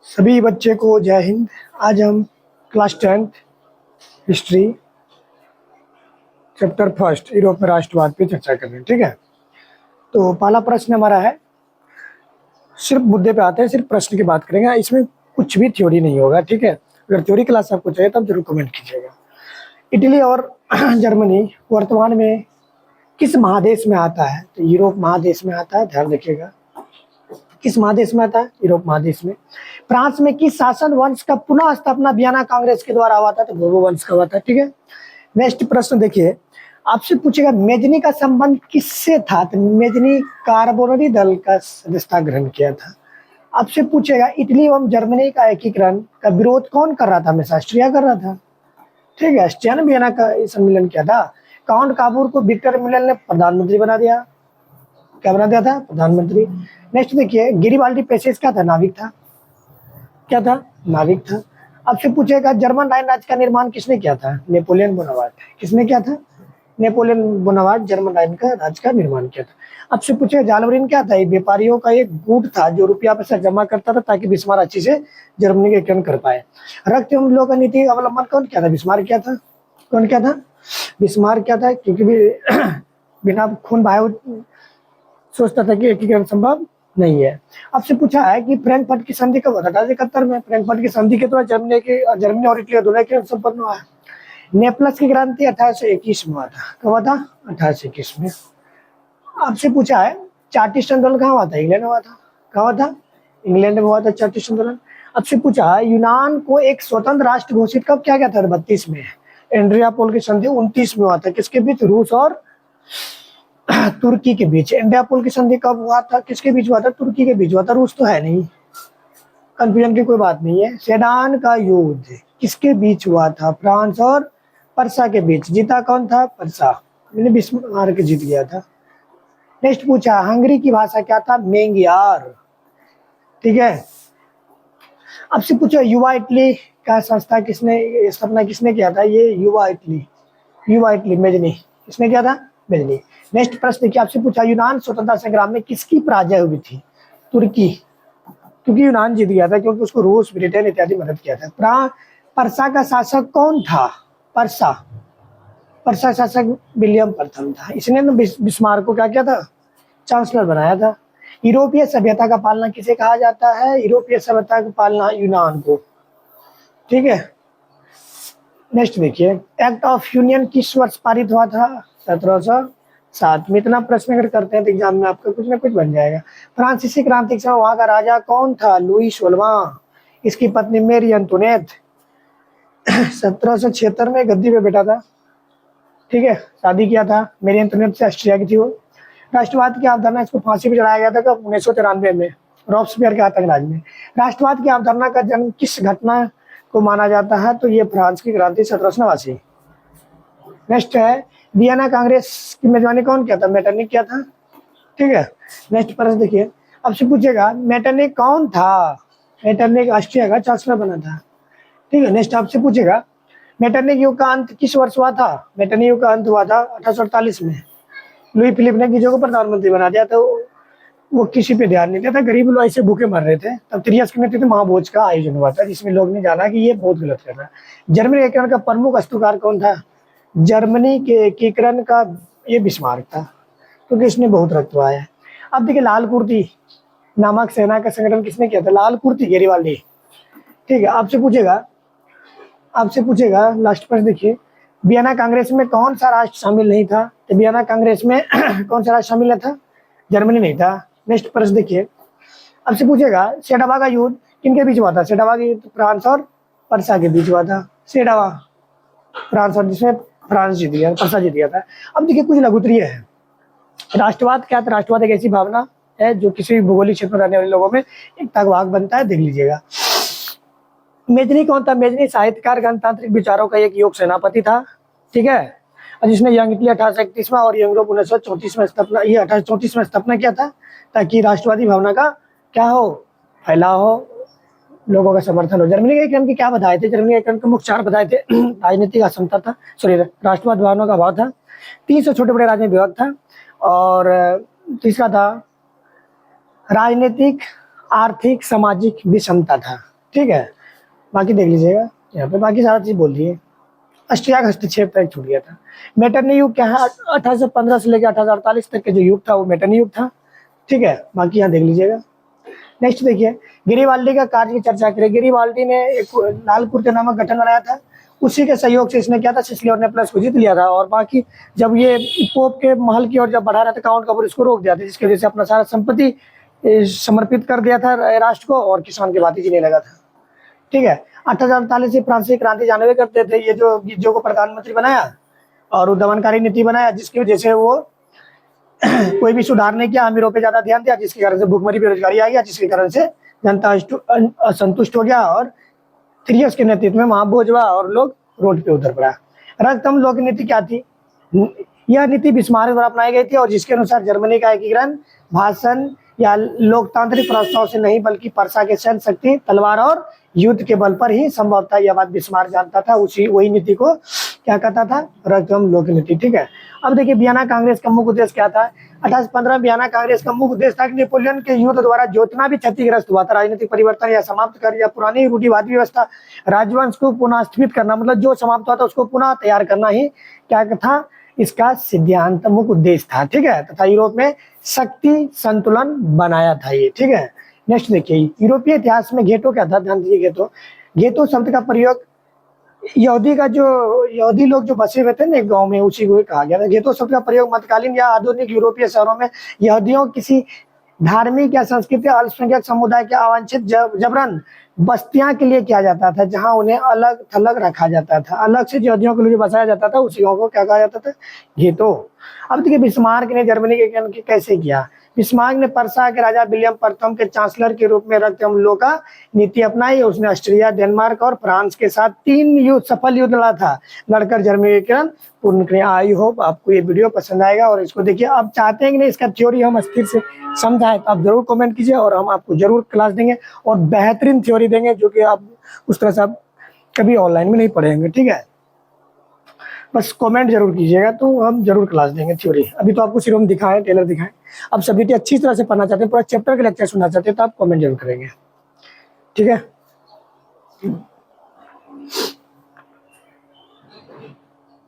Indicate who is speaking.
Speaker 1: सभी बच्चे को जय हिंद। आज हम class 10th history chapter first Europe में राष्ट्रवाद पे चर्चा कर रहे हैं। ठीक है, तो पहला प्रश्न हमारा है, सिर्फ मुद्दे पे आते हैं, सिर्फ प्रश्न की बात करेंगे, इसमें कुछ भी थ्योरी नहीं होगा। ठीक है, अगर थ्योरी क्लास आपको चाहिए तब जरूर कमेंट कीजिएगा। इटली और जर्मनी वर्तमान में किस महादेश में आता है? तो यूरोप महादेश में आता है, ध्यान रखिएगा। किस महादेश में आता है? यूरोप महादेश में। फ्रांस में किस शासन वंश का पुनः स्थापना वियना कांग्रेस के द्वारा हुआ था? तो बोबो वंश का हुआ था। ठीक है, नेक्स्ट प्रश्न देखिए, आपसे पूछेगा मेजनी का संबंध किससे था? तो मेजनी कार्बोनरी दल का सदस्यता ग्रहण किया था। आपसे पूछेगा इटली एवं जर्मनी का एकीकरण का विरोध कौन कर रहा था? हमेशा ऑस्ट्रिया कर रहा था। ठीक है, ऑस्ट्रिया ने वियना का सम्मेलन किया था। काउंट काबूर को विक्टर मिलेल ने प्रधानमंत्री बना दिया। क्या बना दिया था? प्रधानमंत्री। नेक्स्ट देखिए, गिरिबाल्डी पेशेस क्या था? नाविक था। क्या था? नाविक था। आपसे पूछेगा जर्मन राइन राज्य का निर्माण किसने किया था? Napoleon Bonaparte. किसने किया था? नेपोलियन बोनापार्ट जर्मन राइन का राज्य का निर्माण किया था। आपसे पूछेगा जालवरीन क्या था? ये व्यापारियों का एक गुट था जो रुपया पैसा जमा करता था ताकि बिस्मार अच्छे से जर्मनी के एकीकरण कर पाए। रक्त एवं लोक नीति अवलंबन कौन किया था? बिस्मार किया था। कौन किया था? बिस्मार किया था, क्योंकि बिना खून बहाए सोचता था कि एकीकरण संभव नहीं है। आपसे पूछा है कि फ्रैंकफर्ट की संधि कब हुआ था? 1871 में। फ्रैंकफर्ट की संधि के द्वारा जर्मनी और इटली दोनों के संपन्न हुआ है। नेपल्स की क्रांति 1821 में हुआ था। कब हुआ था? 1821 में। आपसे पूछा है चार्टिस्ट आंदोलन कहाँ हुआ था? इंग्लैंड में हुआ था। कहाँ हुआ था? इंग्लैंड में हुआ था चार्टिस्ट आंदोलन। आपसे पूछा है यूनान को एक स्वतंत्र राष्ट्र घोषित कब किया गया था? 32 में। एंड्रियापोल की संधि 29 में हुआ था। किसके बीच? रूस और तुर्की के बीच। एंड्रियापोल की संधि कब हुआ था? किसके बीच हुआ था? तुर्की के बीच हुआ था। रूस तो है नहीं, कंफ्यूजन की कोई बात नहीं है। सेडान का युद्ध किसके बीच हुआ था? फ्रांस और पर्सा के बीच। जीता कौन था? पर्सा। मैंने बिस्मार्क जीत गया था। नेक्स्ट पूछा, हंगरी की भाषा क्या था? मेंगियार। ठीक है, आपसे पूछा युवा इटली का संस्था किसने स्थापना किसने किया था? ये युवा इटली मेजनी। किसने किया था? मेजनी। नेक्स्ट प्रश्न क्या आपसे पूछा, यूनान स्वतंत्रता संग्राम में किसकी पराजय हुई थी? तुर्की, क्योंकि यूनान जीत गया था, क्योंकि उसको रूस ब्रिटेन इत्यादि मदद किया था। पर्सा का शासक कौन था? पर्सा शासक विलियम प्रथम था। इसने बिस्मार्क को क्या किया था? चांसलर बनाया था। यूरोपीय सभ्यता का पालना किसे कहा जाता है? यूरोपीय सभ्यता का पालना यूनान को। ठीक है, नेक्स्ट देखिए, एक्ट ऑफ यूनियन किस वर्ष पारित हुआ था? 1707 में। इतना प्रश्न अगर करते हैं तो एग्जाम में आपका कुछ ना कुछ बन जाएगा। फ्रांसीसी क्रांति के समय वहां का राजा कौन था? लुई 16वां। इसकी पत्नी मेरी अंतोनेट 1776 में गद्दी पे बैठा था। ठीक है, शादी किया था मेरी अंतोनेट से, ऑस्ट्रिया की थी वो। राष्ट्रवाद की अवधारणा, इसको फांसी पे चढ़ाया गया था कब? 1993 में, रॉब्सपियर के आतंकराज में। राष्ट्रवाद की अवधारणा का जन्म किस घटना को माना जाता है? तो ये फ्रांस की क्रांति 1789। नेक्स्ट है, वियना कांग्रेस की मेजबानी कौन किया था? मेटरनिक किया था। ठीक है, नेक्स्ट प्रश्न देखिए, आपसे पूछेगा मेटरनिक कौन था? मेटरनिक ऑस्ट्रिया का चांसलर बना था। ठीक है, नेक्स्ट आपसे पूछेगा मेटरनिक युग का अंत किस वर्ष हुआ था? मेटरनिक युग का अंत हुआ था 1848 में। लुई फिलिप ने गिजो को प्रधानमंत्री बना दिया, तो वो किसी पे ध्यान नहीं देता, गरीब लोग ऐसे भूखे मर रहे थे। तब त्रियास के नेतृत्व में महाभोज का आयोजन हुआ था, जिसमें लोग ने जाना कि ये बहुत गलत कर रहा है। जर्मनी एकीकरण का प्रमुख वास्तुकार कौन था? जर्मनी के एकीकरण का ये बिस्मार्क था, क्योंकि इसने बहुत रक्त बहाया है। अब देखिए, लाल कुर्ती नामक सेना का संगठन किसने किया था? लाल कुर्ती गेरिबाल्डी। ठीक है, आपसे पूछेगा लास्ट प्रश्न देखिए, वियना कांग्रेस में कौन सा राष्ट्र शामिल नहीं था? तो वियना कांग्रेस में कौन सा राष्ट्र शामिल नहीं था? जर्मनी नहीं था। नेक्स्ट प्रश्न देखिए, आपसे पूछेगा सेडावा का युद्ध किनके बीच हुआ था? सेडावा का युद्ध फ्रांस और पर्सा के बीच हुआ था। सेडावा फ्रांस, और जिसमें फ्रांस जीत गया, पर्सा जीत गया था। अब देखिए कुछ लघुत्तरीय है। राष्ट्रवाद क्या था? राष्ट्रवाद एक ऐसी भावना है जो किसी भी भौगोलिक क्षेत्र में रहने वाले लोगों में एकता का भाग बनता है, देख लीजिएगा। मेजनी कौन था? मेजनी साहित्यकार, गणतांत्रिक विचारों का एक योग सेनापति था। ठीक है, और जिसने यंग इटली 1831 में और यंग यूरोप 1934 में स्थापना, ये 1834 में स्थापना किया था, ताकि राष्ट्रवादी भावना का क्या हो? फैलाव हो, लोगों का समर्थन हो। जर्मनी के एकीकरण की क्या बताए थे? जर्मनी के एकीकरण के मुख्य 4 बताए थे। राजनीतिक असमता था, सॉरी राष्ट्रवाद भावना का अभाव था, 300 छोटे बड़े राज्य में विभाग था, और तीसरा था राजनीतिक आर्थिक सामाजिक विषमता था। ठीक है। बाकी देख लीजिएगा यहाँ पे, बाकी सारा चीज बोल दिए। ऑस्ट्रिया का हस्तक्षेप तक छूट गया था। मेटरनी युग क्या है, 1815 से लेकर 1848 तक के जो युग था वो मेटरनी युग था। ठीक है, बाकी यहाँ देख लीजिएगा। नेक्स्ट देखिए, गिरिबाल्डी का कार्य की चर्चा करें। गिरिबाल्डी ने एक लाल कुर्ते नामक गठन बनाया था, उसी के सहयोग से इसने क्या था, सिसिली और नेपल्स को जीत लिया था। और बाकी जब ये पोप के महल की ओर जब बढ़ा रहा था, काउंट कपूर इसको रोक दिया था, जिसकी वजह से अपना सारा संपत्ति समर्पित कर दिया था राष्ट्र को और किसान की बात ही जीने लगा था। ठीक है, 1848 से फ्रांसीसी क्रांति जानवे करते थे, ये जो को प्रधानमंत्री बनाया और दमनकारी नीति बनाया, जिसकी वजह से वो कोई भी सुधार नहीं किया, अमीरों पे ज्यादा ध्यान दिया, जिसके कारण से भूखमरी बेरोजगारी आ गया, जिसके कारण से जनता असंतुष्ट हो गया और थ्रियस के नेतृत्व में वहां बोझवा और लोग रोड पे उतर पड़ा। रक्तम लोक नीति क्या थी, यह नीति बिस्मार्क द्वारा अपनाई गई थी और जिसके अनुसार जर्मनी का एकीकरण भाषण या लोकतांत्रिक प्रस्ताव से नहीं बल्कि पर्सा के सैन्य शक्ति, तलवार और युद्ध के बल पर ही संभव था। यह बात बिस्मार्क जानता था, वही नीति को क्या कहता था, रक्तम लोक नीति। ठीक है, अब देखिए वियना कांग्रेस का मुख्य उद्देश्य क्या था। 1815 वियना कांग्रेस का मुख्य उद्देश्य था कि नेपोलियन के युद्ध द्वारा जितना भी क्षतिग्रस्त हुआ था राजनीतिक परिवर्तन या समाप्त कर, या पुरानी रूढ़िवादी व्यवस्था राजवंश को पुनः स्थापित करना, मतलब जो समाप्त हुआ था उसको पुनः तैयार करना ही क्या था, इसका सिद्धांत मुख्य उद्देश्य था। ठीक है, तथा यूरोप में शक्ति संतुलन बनाया था ये। ठीक है, नेक्स्ट देखिए, यूरोपीय इतिहास में घेटो क्या था, ध्यान दीजिए। घेटो शब्द का प्रयोग यहूदी लोग जो बसे हुए थे ना एक गांव में, उसी को कहा गया था। घेटो शब्द का प्रयोग मध्यकालीन या आधुनिक यूरोपीय शहरों में यहूदियों किसी धार्मिक या सांस्कृतिक अल्पसंख्यक समुदाय के अवांछित जबरन बस्तियां के लिए किया जाता था, जहां उन्हें अलग थलग रखा जाता था, अलग से यहूदियों के लिए बसाया जाता था, उसी गांव को क्या कहा जाता था, घेटो। अब देखिए बिस्मार्क ने जर्मनी के कैसे किया। बिस्मार्क ने पर्सा के राजा विलियम प्रथम के चांसलर के रूप में रक्तम लोक का नीति अपनाई। उसने ऑस्ट्रिया, डेनमार्क और फ्रांस के साथ 3 सफल युद्ध लड़ा था, लड़कर जर्मनी के पूर्ण किया। आई होप आपको ये वीडियो पसंद आएगा और इसको देखिए। आप चाहते हैं कि नहीं इसका थ्योरी हम अस्थिर से समझाएं, तो आप जरूर कमेंट कीजिए और हम आपको जरूर क्लास देंगे और बेहतरीन थ्योरी देंगे, जो कि आप उस तरह से आप कभी ऑनलाइन में नहीं पढ़ेंगे। ठीक है, बस कमेंट जरूर कीजिएगा तो हम जरूर क्लास देंगे थ्योरी। अभी तो आपको सिर्फ हम दिखाएं, टेलर दिखाएं। अब सब्जेक्ट अच्छी तरह से पढ़ना चाहते हैं, पूरा चैप्टर के लेक्चर सुनना चाहते हैं, तो आप कमेंट जरूर करेंगे। ठीक है।